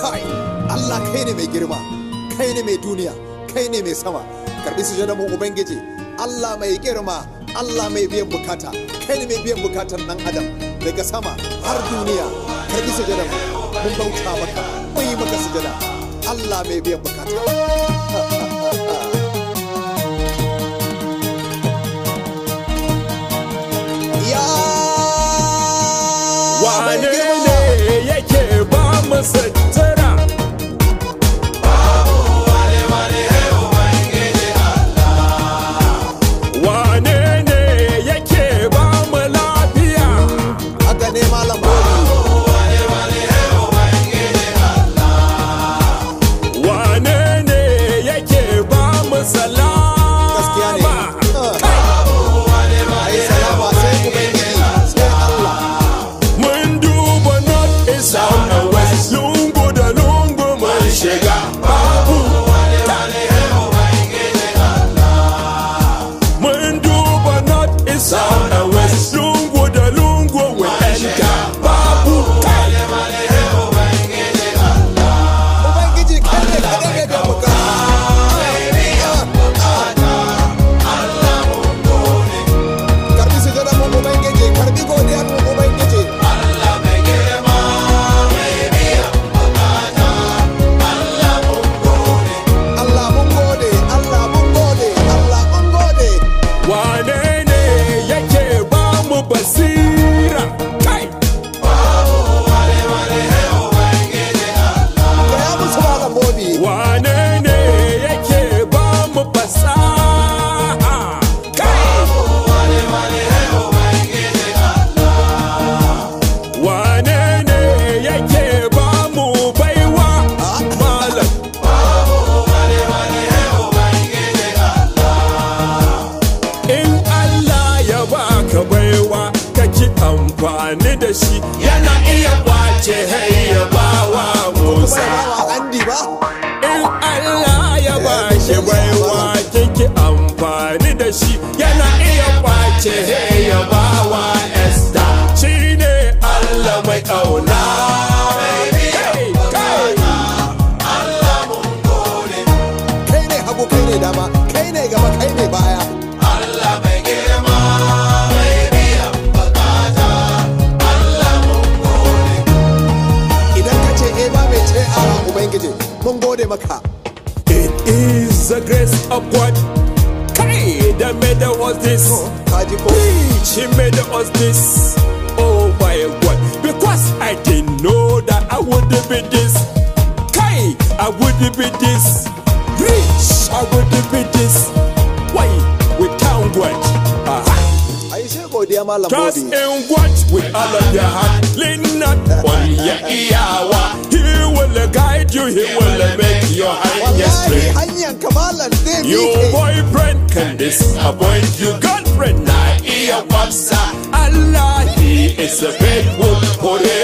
kai Allah kai ne mai girma, kai ne mai duniya, kai ne mai sama. Karbi sujada mu ubangiji, Allah mai girma, Allah mai biyan bukata, kai ne mai biyan bukatan dan adam daga sama har duniya. Karbi sujada mu, mun bauta maka, mun yi maka sujada, Allah mai biyan bukata. Wane ne yake ba mu sutura? Babu wani Ubangiji Allah. Wane ne yake ba mu lafiya? Haka ne malam Babu wani Ubangiji Allah. Wane ne yake ba mu salama? gaskiya ne. Babu wani Ai salama sai ubangiji, sai Allah. Mun duba north east south and west, lungu da lungu mun shiga. Babu Ubangiji Allah. mun duba north east south and west, lungu da lungu we enter. Babu Ubangiji Allah. Ubangiji kai ne kadai mai biyan bukata. Karbi sujada mu ubangiji, karbi godiyar mu ubangiji. Allah mai girma mai biyan bukata. Allah mun gode. Allah mun gode, Allah mun gode, Allah mun gode. wane ne yake ba mu basira? Kai! Babu wani Ubangiji Allah. Gaya musu malam Bobi. Wane ne yake ba mu fasaha? Kai! Wani Ubangiji Allah. Wane ne yake ba mu baiwa? Malam. Wani Ubangiji Allah. In Allah ya baka baiwa ka ki amfani da shi, yana iya kwace ya bawa Musa. Bawa Andi ba? In Allah ya ba shi baiwa kiki amfani da shi, yana iya kwace ya bawa Esther. Shi ne Allah mai ƙauna. Kai, kai. Allah mun gode. Kai ne hagu, kai ne dama, kai ne gaba, kai ne baya. Allah mai girma mai biyan bukata. Allah mun gode. Idan ka ce ba mai ce a ubangiji, mun gode maka. It is the grace of God. Kai, that made us this. Kaji ko? She made us this. Oh my God. Because I didn't know that I would be this. Kai, I would be this. Rich, I would be this. Why? With town God. Ai sai godiya malam Trust Bobi. in what with all of your heart. Lean not on your iyawa. He will guide you. He will make your hand Wallahi straight. hanyar kamalan zai Your miƙe. boyfriend can disappoint you. Girlfriend na iya kwafsa. Allah, he is a faithful forever.